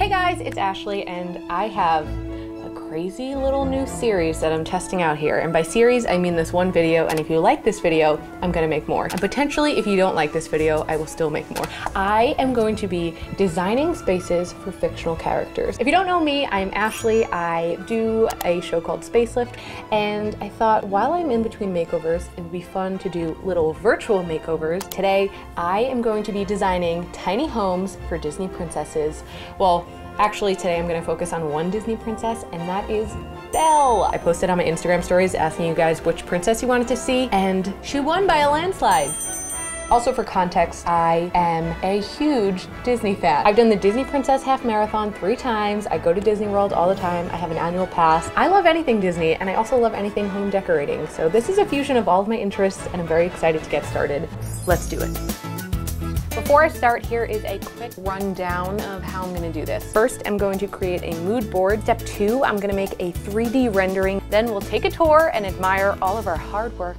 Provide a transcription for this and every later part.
Hey guys, it's Ashley and I have a crazy little new series that I'm testing out here. And by series, I mean this one video, and if you like this video, I'm gonna make more. And potentially, if you don't like this video, I will still make more. I am going to be designing spaces for fictional characters. If you don't know me, I'm Ashley. I do a show called Spacelift, and I thought while I'm in between makeovers, it would be fun to do little virtual makeovers. Today, I am going to be designing tiny homes for Disney princesses. Well, actually, today I'm going to focus on one Disney princess, and that is Belle. I posted on my Instagram stories asking you guys which princess you wanted to see, and she won by a landslide. Also, for context, I am a huge Disney fan. I've done the Disney Princess Half Marathon 3 times. I go to Disney World all the time. I have an annual pass. I love anything Disney, and I also love anything home decorating. So this is a fusion of all of my interests, and I'm very excited to get started. Let's do it. Before I start, here is a quick rundown of how I'm going to do this. First, I'm going to create a mood board. Step 2, I'm going to make a 3D rendering. Then we'll take a tour and admire all of our hard work.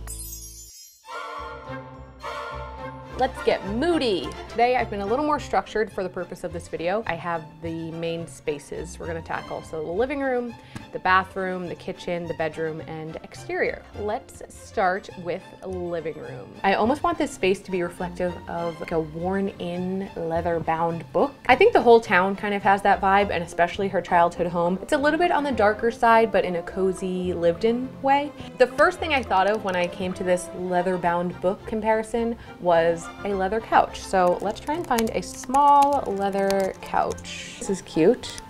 Let's get moody. Today I've been a little more structured for the purpose of this video. I have the main spaces we're gonna tackle. So the living room, the bathroom, the kitchen, the bedroom, and exterior. Let's start with living room. I almost want this space to be reflective of like a worn-in leather-bound book. I think the whole town kind of has that vibe, and especially her childhood home. It's a little bit on the darker side, but in a cozy, lived-in way. The first thing I thought of when I came to this leather-bound book comparison was a leather couch. So let's try and find a small leather couch. This is cute.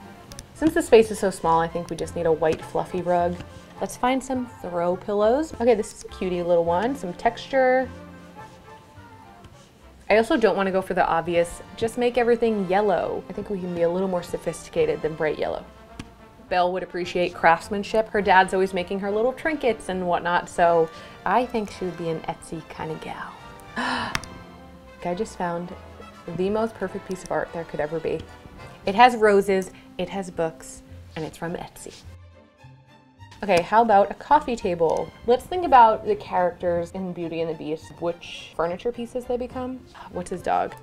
Since the space is so small, I think we just need a white fluffy rug. Let's find some throw pillows. Okay, this is a cutie little one. Some texture. I also don't want to go for the obvious, just make everything yellow. I think we can be a little more sophisticated than bright yellow. Belle would appreciate craftsmanship. Her dad's always making her little trinkets and whatnot, so I think she would be an Etsy kind of gal. I just found the most perfect piece of art there could ever be. It has roses, it has books, and it's from Etsy. Okay, how about a coffee table? Let's think about the characters in Beauty and the Beast, which furniture pieces they become. What's his dog?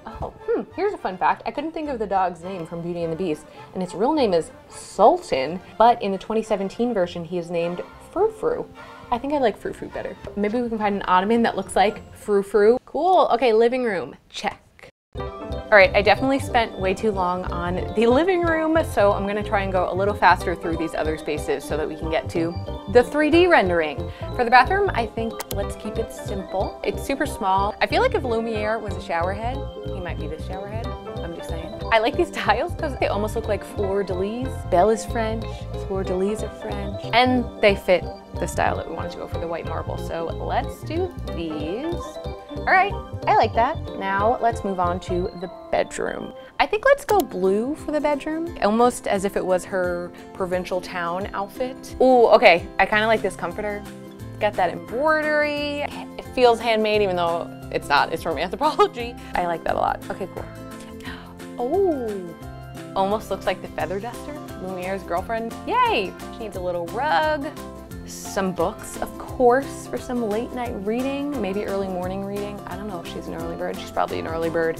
Oh, here's a fun fact. I couldn't think of the dog's name from Beauty and the Beast, and its real name is Sultan, but in the 2017 version, he is named Frou Frou. I think I like Frou Frou better. Maybe we can find an ottoman that looks like Frou Frou. Cool, okay, living room, check. All right, I definitely spent way too long on the living room, so I'm gonna try and go a little faster through these other spaces so that we can get to the 3D rendering. For the bathroom, I think let's keep it simple. It's super small. I feel like if Lumiere was a shower head, he might be this shower head. I'm just saying. I like these tiles because they almost look like fleur-de-lis. Belle is French, fleur-de-lis are French, and they fit the style that we wanted to go for, the white marble. So let's do these. All right, I like that. Now let's move on to the bedroom. I think let's go blue for the bedroom, almost as if it was her provincial town outfit. Ooh, okay, I kind of like this comforter. Got that embroidery. It feels handmade even though it's not, it's from Anthropologie. I like that a lot. Okay, cool. Oh, almost looks like the feather duster, Lumiere's girlfriend. Yay, she needs a little rug. Some books, of course, for some late night reading, maybe early morning reading. I don't know if she's an early bird. She's probably an early bird.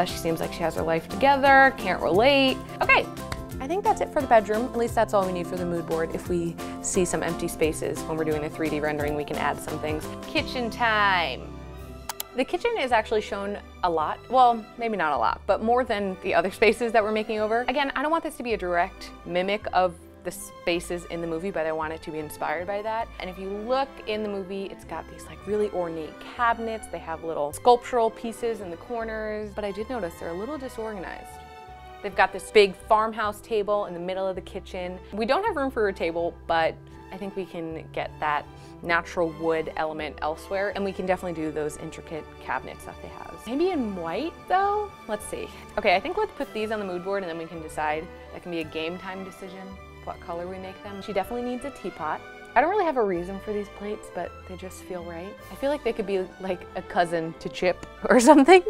She seems like she has her life together, can't relate. Okay, I think that's it for the bedroom. At least that's all we need for the mood board. If we see some empty spaces when we're doing the 3D rendering, we can add some things. Kitchen time. The kitchen is actually shown a lot. Well, maybe not a lot, but more than the other spaces that we're making over. Again, I don't want this to be a direct mimic of the spaces in the movie, but I want it to be inspired by that. And if you look in the movie, it's got these like really ornate cabinets. They have little sculptural pieces in the corners, but I did notice they're a little disorganized. They've got this big farmhouse table in the middle of the kitchen. We don't have room for a table, but I think we can get that natural wood element elsewhere, and we can definitely do those intricate cabinets that they have. Maybe in white though? Let's see. Okay, I think let's put these on the mood board and then we can decide. That can be a game time decision, what color we make them. She definitely needs a teapot. I don't really have a reason for these plates, but they just feel right. I feel like they could be like a cousin to Chip or something.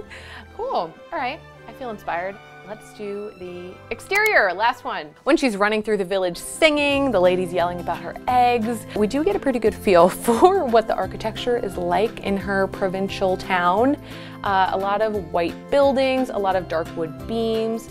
Cool, all right, I feel inspired. Let's do the exterior, last one. When she's running through the village singing, the lady's yelling about her eggs. We do get a pretty good feel for what the architecture is like in her provincial town. A lot of white buildings, a lot of dark wood beams.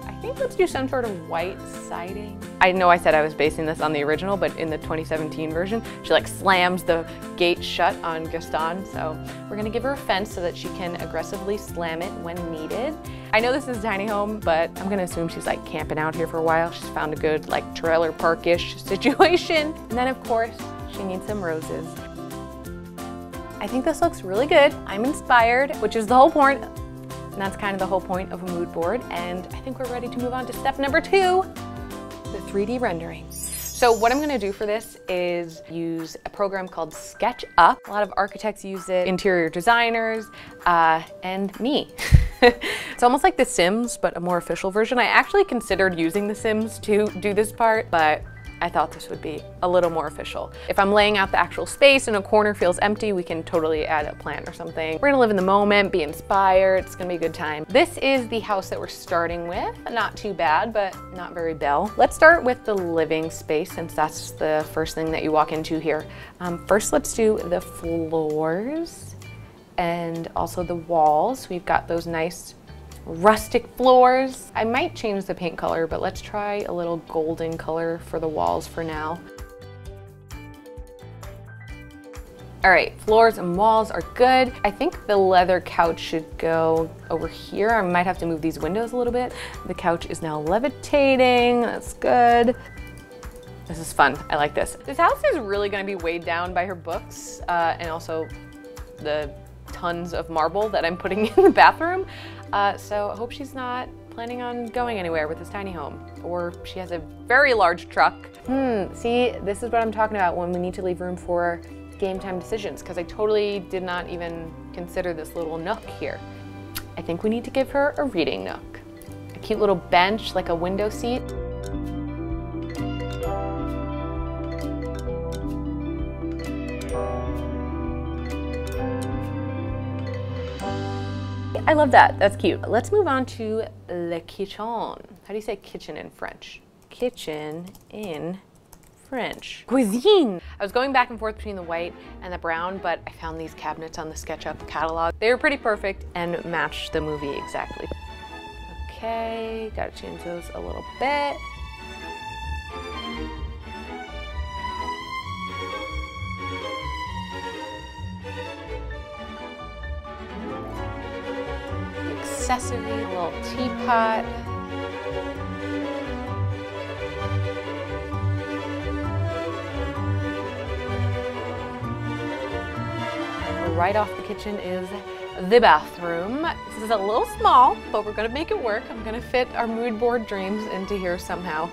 I let's do some sort of white siding. I know I said I was basing this on the original, but in the 2017 version, she like slams the gate shut on Gaston. So we're gonna give her a fence so that she can aggressively slam it when needed. I know this is a tiny home, but I'm gonna assume she's like camping out here for a while. She's found a good like trailer park-ish situation. And then of course, she needs some roses. I think this looks really good. I'm inspired, which is the whole point. And that's kind of the whole point of a mood board. And I think we're ready to move on to step number 2, the 3D rendering. So what I'm gonna do for this is use a program called SketchUp. A lot of architects use it, interior designers, and me. It's almost like The Sims, but a more official version. I actually considered using The Sims to do this part, but I thought this would be a little more official. If I'm laying out the actual space and a corner feels empty, we can totally add a plant or something. We're gonna live in the moment, be inspired, it's gonna be a good time. This is the house that we're starting with. Not too bad, but not very Belle. Let's start with the living space since that's the first thing that you walk into here. First, let's do the floors and also the walls. We've got those nice rustic floors. I might change the paint color, but let's try a little golden color for the walls for now. All right, floors and walls are good. I think the leather couch should go over here. I might have to move these windows a little bit. The couch is now levitating, that's good. This is fun, I like this. This house is really gonna be weighed down by her books and also the tons of marble that I'm putting in the bathroom. So I hope she's not planning on going anywhere with this tiny home, or she has a very large truck. See, this is what I'm talking about when we need to leave room for game time decisions, because I totally did not even consider this little nook here. I think we need to give her a reading nook. A cute little bench, like a window seat. I love that, that's cute. Let's move on to le kitchen. How do you say kitchen in French? Kitchen in French. Cuisine. I was going back and forth between the white and the brown, but I found these cabinets on the SketchUp catalog. They were pretty perfect and matched the movie exactly. Okay, gotta change those a little bit. Accessory, a little teapot. Right off the kitchen is the bathroom. This is a little small, but we're gonna make it work. I'm gonna fit our mood board dreams into here somehow.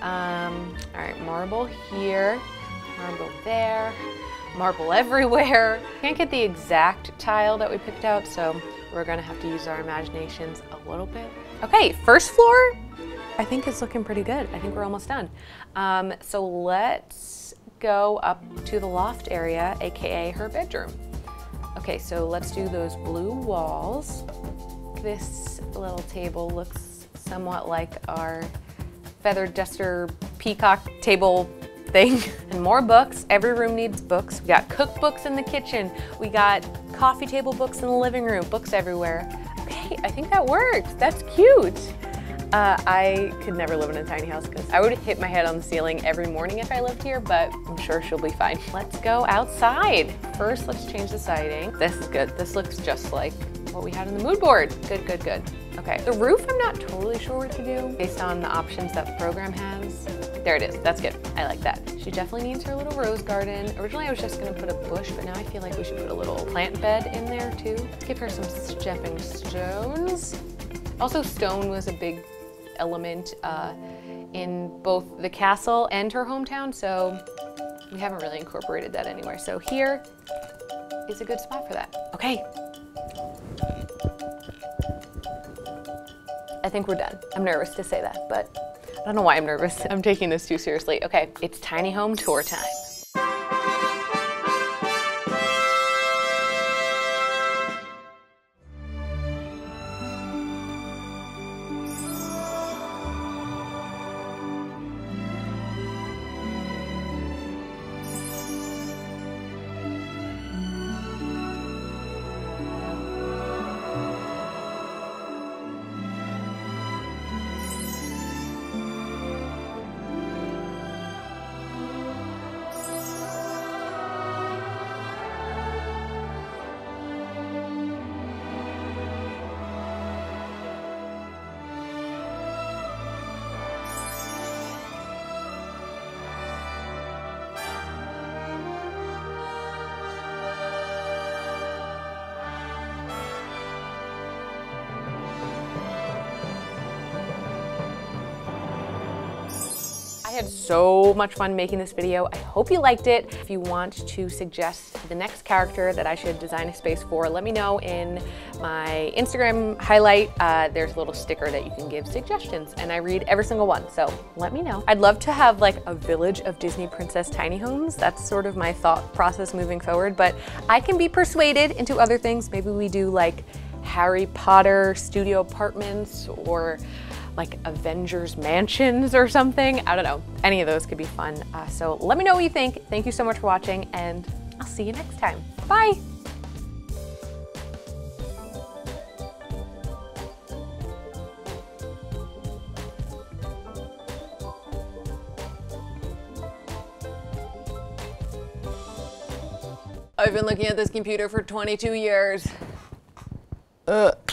All right, marble here, marble there, marble everywhere. Can't get the exact tile that we picked out, so we're gonna have to use our imaginations a little bit. Okay, first floor, I think is looking pretty good. I think we're almost done. So let's go up to the loft area, AKA her bedroom. Okay, so let's do those blue walls. This little table looks somewhat like our feather duster peacock table thing. And more books. Every room needs books. We got cookbooks in the kitchen. We got coffee table books in the living room. Books everywhere. Okay, I think that works. That's cute. I could never live in a tiny house because I would hit my head on the ceiling every morning if I lived here, but I'm sure she'll be fine. Let's go outside. First, let's change the siding. This is good. This looks just like what we had on the mood board. Good, good, good. Okay, the roof I'm not totally sure what to do based on the options that the program has. There it is, that's good, I like that. She definitely needs her little rose garden. Originally I was just gonna put a bush, but now I feel like we should put a little plant bed in there too. Give her some stepping stones. Also, stone was a big element in both the castle and her hometown, so we haven't really incorporated that anywhere. So here is a good spot for that. Okay. I think we're done. I'm nervous to say that, but I don't know why I'm nervous. I'm taking this too seriously. Okay, it's tiny home tour time. had so much fun making this video. I hope you liked it. If you want to suggest the next character that I should design a space for, let me know in my Instagram highlight. There's a little sticker that you can give suggestions, and I read every single one, so let me know. I'd love to have like a village of Disney princess tiny homes. That's sort of my thought process moving forward, but I can be persuaded into other things. Maybe we do like Harry Potter studio apartments or like Avengers mansions or something. I don't know. Any of those could be fun. So let me know what you think. Thank you so much for watching, and I'll see you next time. Bye. I've been looking at this computer for 22 years.